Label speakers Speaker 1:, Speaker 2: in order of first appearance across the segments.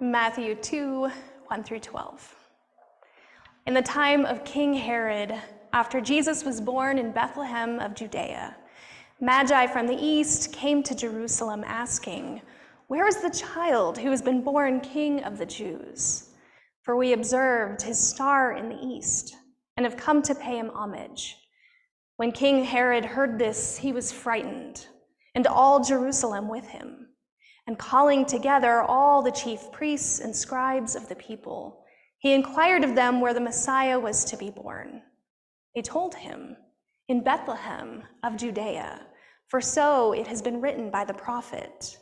Speaker 1: Matthew 2, 1 through 12. In the time of King Herod, after Jesus was born in Bethlehem of Judea, Magi from the east came to Jerusalem asking, "Where is the child who has been born King of the Jews? For we observed his star in the east and have come to pay him homage." When King Herod heard this, he was frightened, and all Jerusalem with him. And calling together all the chief priests and scribes of the people, he inquired of them where the Messiah was to be born. They told him, "In Bethlehem of Judea, for so it has been written by the prophet.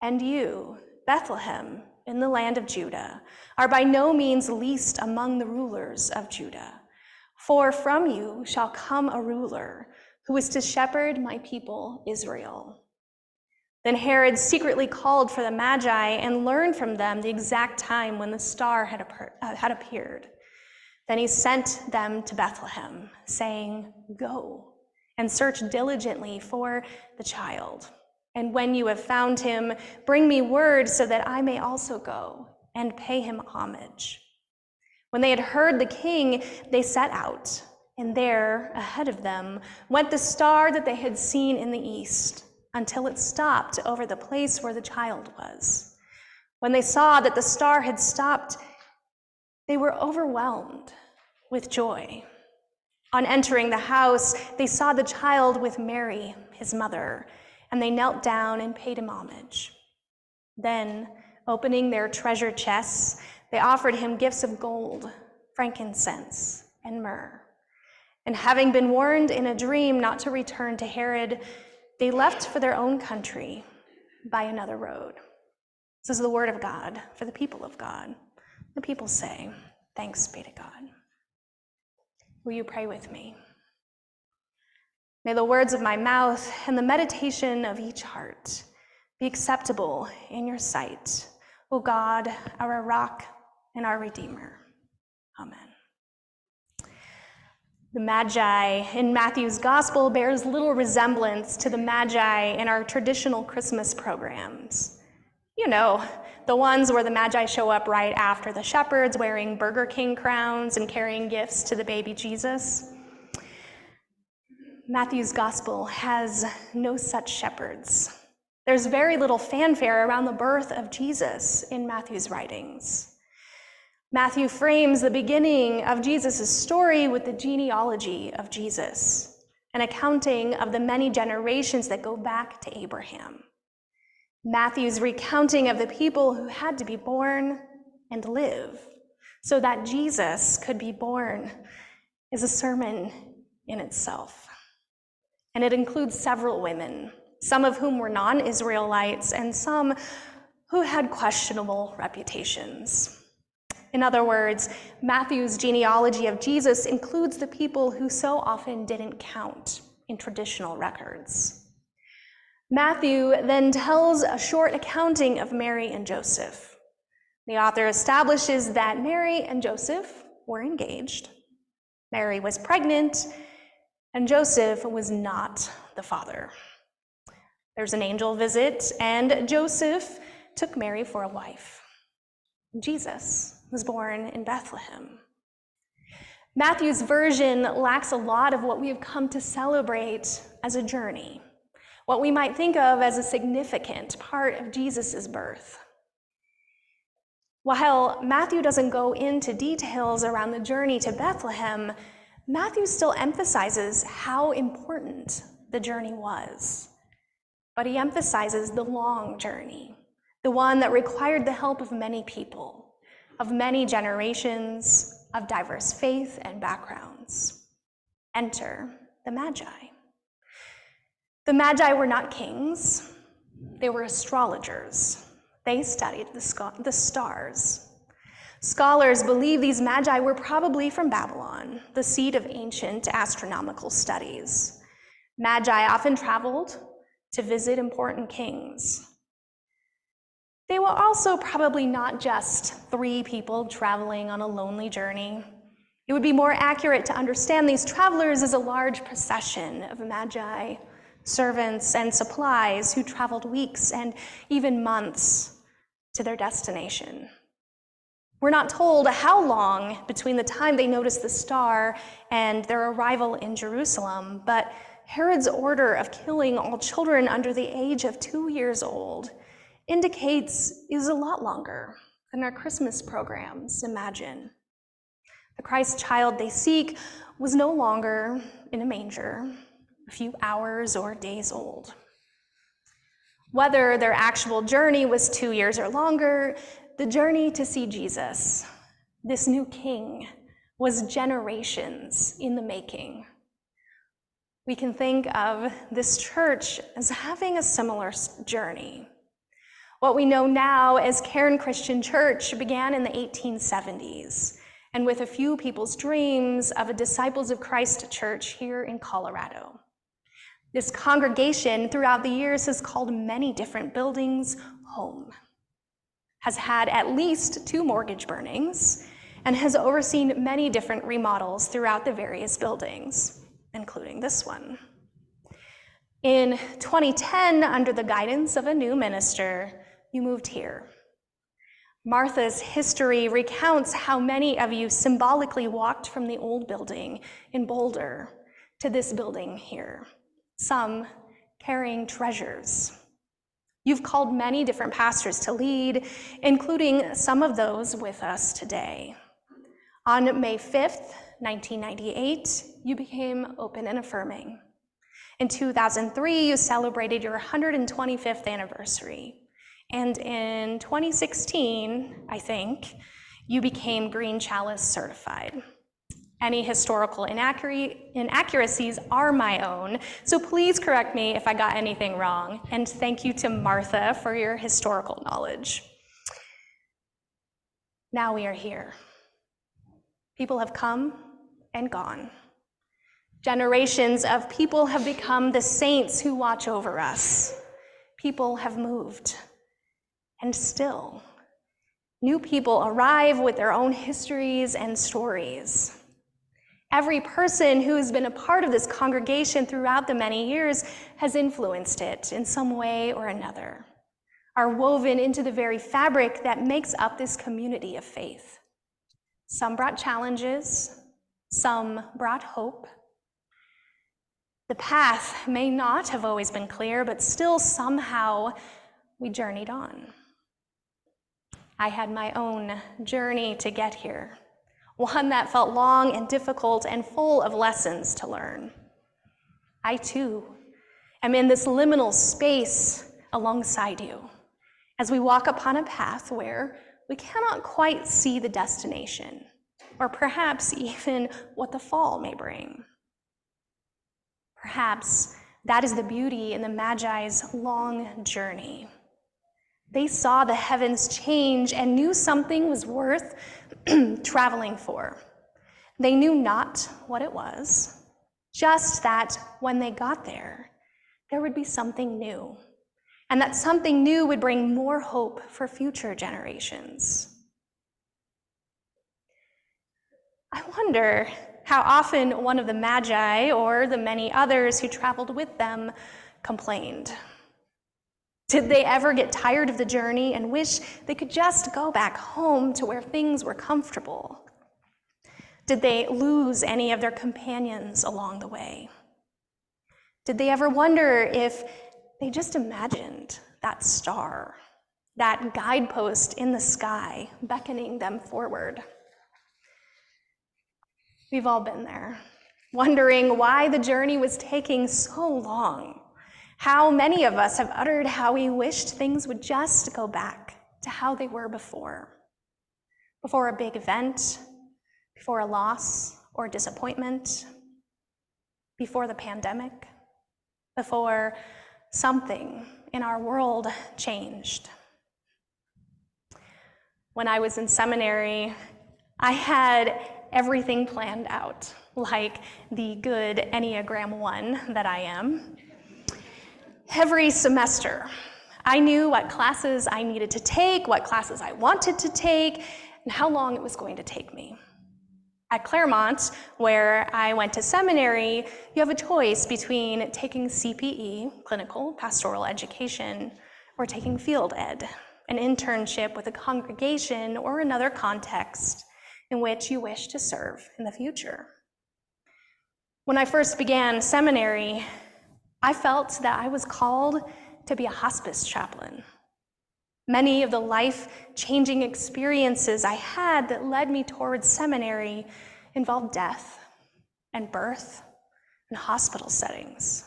Speaker 1: And you, Bethlehem, in the land of Judah, are by no means least among the rulers of Judah. For from you shall come a ruler who is to shepherd my people Israel." Then Herod secretly called for the Magi and learned from them the exact time when the star had appeared. Then he sent them to Bethlehem, saying, "Go and search diligently for the child. And when you have found him, bring me word so that I may also go and pay him homage." When they had heard the king, they set out, and there, ahead of them, went the star that they had seen in the east, until it stopped over the place where the child was. When they saw that the star had stopped, they were overwhelmed with joy. On entering the house, they saw the child with Mary, his mother, and they knelt down and paid him homage. Then, opening their treasure chests, they offered him gifts of gold, frankincense, and myrrh. And having been warned in a dream not to return to Herod, they left for their own country by another road. This is the word of God for the people of God. The people say, "Thanks be to God." Will you pray with me? May the words of my mouth and the meditation of each heart be acceptable in your sight, O God, our rock and our Redeemer. Amen. The Magi in Matthew's gospel bears little resemblance to the Magi in our traditional Christmas programs. You know, the ones where the Magi show up right after the shepherds wearing Burger King crowns and carrying gifts to the baby Jesus. Matthew's gospel has no such shepherds. There's very little fanfare around the birth of Jesus in Matthew's writings. Matthew frames the beginning of Jesus' story with the genealogy of Jesus, an accounting of the many generations that go back to Abraham. Matthew's recounting of the people who had to be born and live so that Jesus could be born is a sermon in itself. And it includes several women, some of whom were non-Israelites and some who had questionable reputations. In other words, Matthew's genealogy of Jesus includes the people who so often didn't count in traditional records. Matthew then tells a short accounting of Mary and Joseph. The author establishes that Mary and Joseph were engaged. Mary was pregnant, and Joseph was not the father. There's an angel visit, and Joseph took Mary for a wife. Jesus was born in Bethlehem. Matthew's version lacks a lot of what we have come to celebrate as a journey, what we might think of as a significant part of Jesus' birth. While Matthew doesn't go into details around the journey to Bethlehem, Matthew still emphasizes how important the journey was. But he emphasizes the long journey, the one that required the help of many people, of many generations, of diverse faith and backgrounds. Enter the Magi. The Magi were not kings, they were astrologers. They studied the stars. Scholars believe these Magi were probably from Babylon, the seat of ancient astronomical studies. Magi often traveled to visit important kings. They were also probably not just three people traveling on a lonely journey. It would be more accurate to understand these travelers as a large procession of Magi, servants, and supplies who traveled weeks and even months to their destination. We're not told how long between the time they noticed the star and their arrival in Jerusalem, but Herod's order of killing all children under the age of 2 years old indicates it was a lot longer than our Christmas programs imagine. The Christ child they seek was no longer in a manger, a few hours or days old. Whether their actual journey was 2 years or longer, the journey to see Jesus, this new king, was generations in the making. We can think of this church as having a similar journey. What we know now as Cairn Christian Church began in the 1870s, and with a few people's dreams of a Disciples of Christ church here in Colorado. This congregation throughout the years has called many different buildings home, has had at least 2 mortgage burnings, and has overseen many different remodels throughout the various buildings, including this one. In 2010, under the guidance of a new minister, you moved here. Martha's history recounts how many of you symbolically walked from the old building in Boulder to this building here, some carrying treasures. You've called many different pastors to lead, including some of those with us today. On May 5th, 1998, you became open and affirming. In 2003, you celebrated your 125th anniversary. And in 2016, I think, you became Green Chalice certified. Any historical inaccuracies are my own, so please correct me if I got anything wrong, and thank you to Martha for your historical knowledge. Now we are here. People have come and gone. Generations of people have become the saints who watch over us. People have moved. And still, new people arrive with their own histories and stories. Every person who has been a part of this congregation throughout the many years has influenced it in some way or another, are woven into the very fabric that makes up this community of faith. Some brought challenges, some brought hope. The path may not have always been clear, but still somehow we journeyed on. I had my own journey to get here, one that felt long and difficult and full of lessons to learn. I too am in this liminal space alongside you as we walk upon a path where we cannot quite see the destination, or perhaps even what the fall may bring. Perhaps that is the beauty in the Magi's long journey. They saw the heavens change and knew something was worth traveling for. They knew not what it was, just that when they got there, there would be something new, and that something new would bring more hope for future generations. I wonder how often one of the Magi or the many others who traveled with them complained. Did they ever get tired of the journey and wish they could just go back home to where things were comfortable? Did they lose any of their companions along the way? Did they ever wonder if they just imagined that star, that guidepost in the sky beckoning them forward? We've all been there, wondering why the journey was taking so long. How many of us have uttered how we wished things would just go back to how they were before a big event, before a loss or disappointment, before the pandemic, before something in our world changed. When I was in seminary, I had everything planned out, like the good Enneagram 1 that I am. Every semester, I knew what classes I needed to take, what classes I wanted to take, and how long it was going to take me. At Claremont, where I went to seminary, you have a choice between taking CPE, clinical pastoral education, or taking field ed, an internship with a congregation, or another context in which you wish to serve in the future. When I first began seminary, I felt that I was called to be a hospice chaplain. Many of the life-changing experiences I had that led me towards seminary involved death and birth and hospital settings.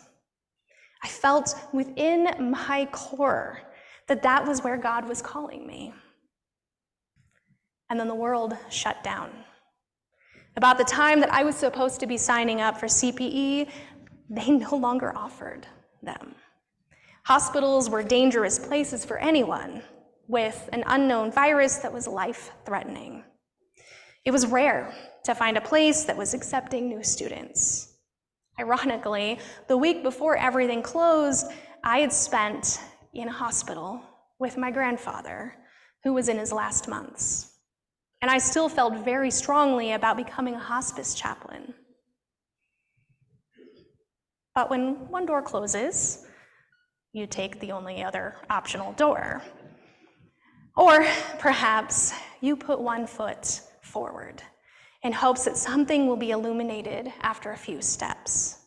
Speaker 1: I felt within my core that that was where God was calling me. And then the world shut down. About the time that I was supposed to be signing up for CPE, they no longer offered them. Hospitals were dangerous places for anyone with an unknown virus that was life-threatening. It was rare to find a place that was accepting new students. Ironically, the week before everything closed, I had spent in a hospital with my grandfather, who was in his last months. And I still felt very strongly about becoming a hospice chaplain. But when one door closes, you take the only other optional door. Or perhaps you put one foot forward in hopes that something will be illuminated after a few steps.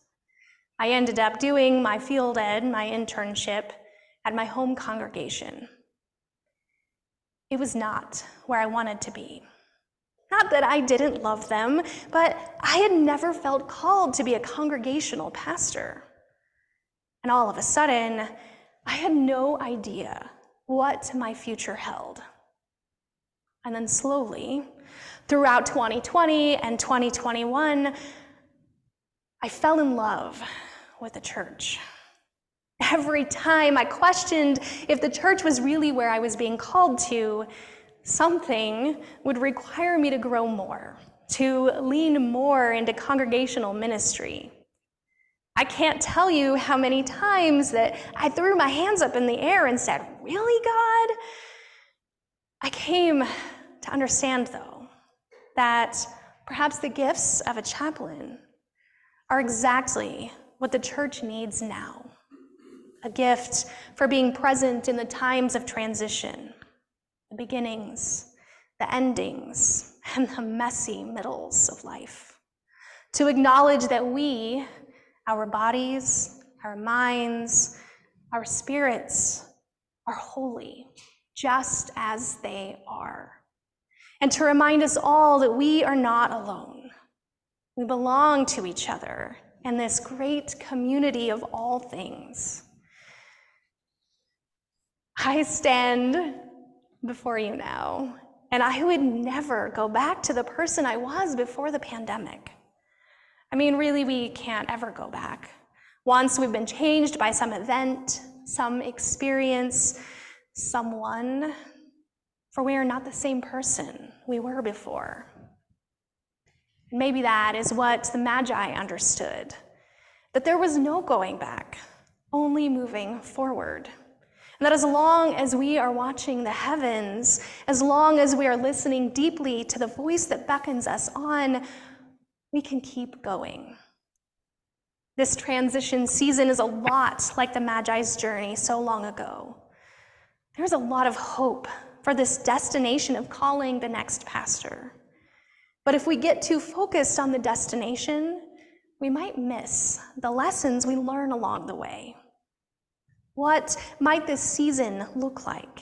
Speaker 1: I ended up doing my field ed, my internship, at my home congregation. It was not where I wanted to be. Not that I didn't love them, but I had never felt called to be a congregational pastor. And all of a sudden, I had no idea what my future held. And then slowly, throughout 2020 and 2021, I fell in love with the church. Every time I questioned if the church was really where I was being called to, something would require me to grow more, to lean more into congregational ministry. I can't tell you how many times that I threw my hands up in the air and said, "Really, God?" I came to understand, though, that perhaps the gifts of a chaplain are exactly what the church needs now. A gift for being present in the times of transition, the beginnings, the endings, and the messy middles of life. To acknowledge that we, our bodies, our minds, our spirits, are holy, just as they are. And to remind us all that we are not alone. We belong to each other in this great community of all things. I stand before you now, and I would never go back to the person I was before the pandemic. I mean, really, we can't ever go back. Once we've been changed by some event, some experience, someone, for we are not the same person we were before. Maybe that is what the Magi understood, that there was no going back, only moving forward. And that as long as we are watching the heavens, as long as we are listening deeply to the voice that beckons us on, we can keep going. This transition season is a lot like the Magi's journey so long ago. There's a lot of hope for this destination of calling the next pastor. But if we get too focused on the destination, we might miss the lessons we learn along the way. What might this season look like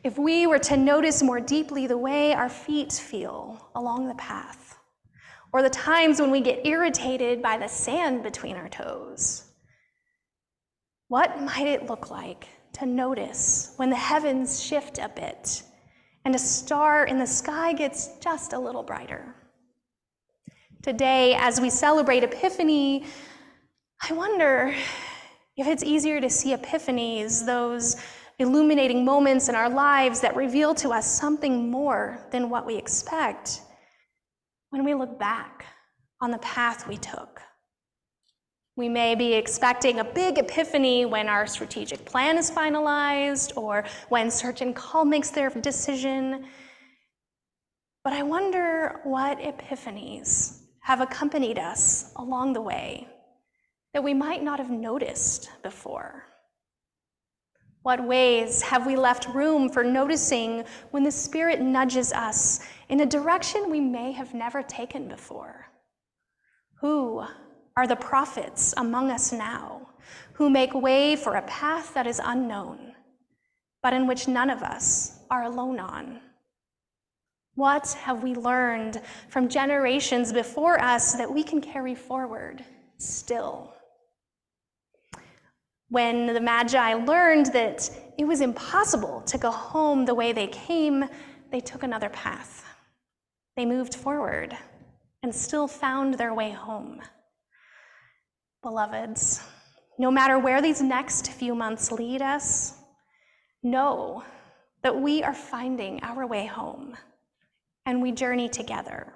Speaker 1: if we were to notice more deeply the way our feet feel along the path, or the times when we get irritated by the sand between our toes? What might it look like to notice when the heavens shift a bit and a star in the sky gets just a little brighter? Today, as we celebrate Epiphany, I wonder if it's easier to see epiphanies, those illuminating moments in our lives that reveal to us something more than what we expect, when we look back on the path we took. We may be expecting a big epiphany when our strategic plan is finalized or when Search and Call makes their decision. But I wonder what epiphanies have accompanied us along the way that we might not have noticed before. What ways have we left room for noticing when the Spirit nudges us in a direction we may have never taken before? Who are the prophets among us now who make way for a path that is unknown, but in which none of us are alone on? What have we learned from generations before us that we can carry forward still? When the Magi learned that it was impossible to go home the way they came, they took another path. They moved forward and still found their way home. Beloveds, no matter where these next few months lead us, know that we are finding our way home, and we journey together,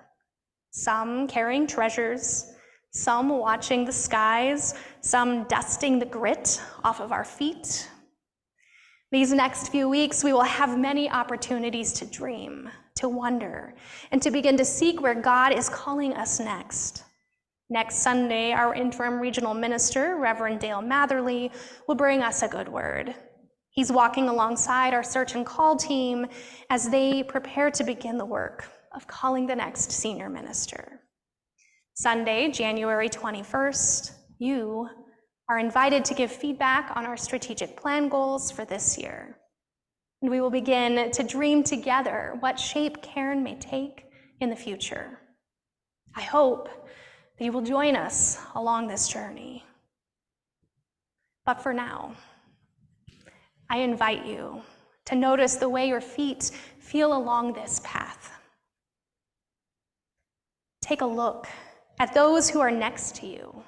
Speaker 1: some carrying treasures, some watching the skies, some dusting the grit off of our feet. These next few weeks, we will have many opportunities to dream, to wonder, and to begin to seek where God is calling us next. Next Sunday, our interim regional minister, Reverend Dale Matherly, will bring us a good word. He's walking alongside our search and call team as they prepare to begin the work of calling the next senior minister. Sunday, January 21st, you are invited to give feedback on our strategic plan goals for this year. And we will begin to dream together what shape Cairn may take in the future. I hope that you will join us along this journey. But for now, I invite you to notice the way your feet feel along this path. Take a look at those who are next to you,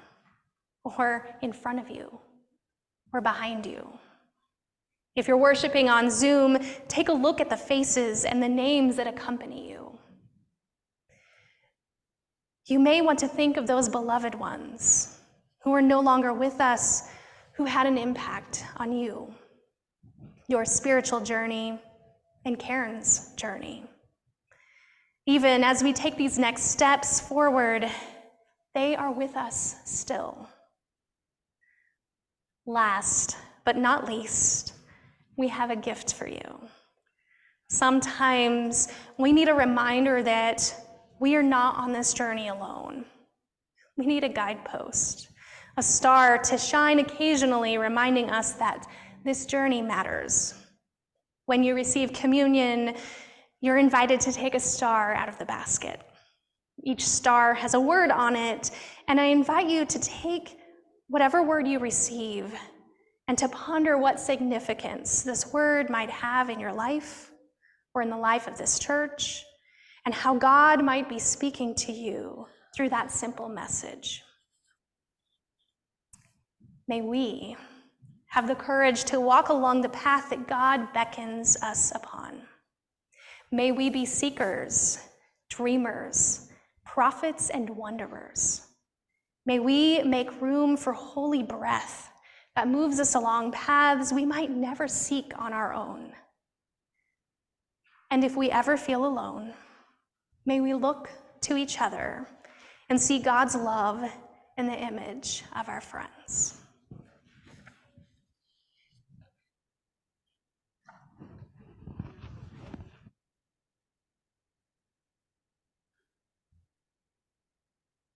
Speaker 1: or in front of you, or behind you. If you're worshiping on Zoom, take a look at the faces and the names that accompany you. You may want to think of those beloved ones who are no longer with us, who had an impact on you, your spiritual journey, and Cairn's journey. Even as we take these next steps forward, they are with us still. Last but not least, we have a gift for you. Sometimes we need a reminder that we are not on this journey alone. We need a guidepost, a star to shine occasionally, reminding us that this journey matters. When you receive communion, you're invited to take a star out of the basket. Each star has a word on it, and I invite you to take whatever word you receive and to ponder what significance this word might have in your life or in the life of this church, and how God might be speaking to you through that simple message. May we have the courage to walk along the path that God beckons us upon. May we be seekers, dreamers, prophets, and wanderers. May we make room for holy breath that moves us along paths we might never seek on our own. And if we ever feel alone, may we look to each other and see God's love in the image of our friends.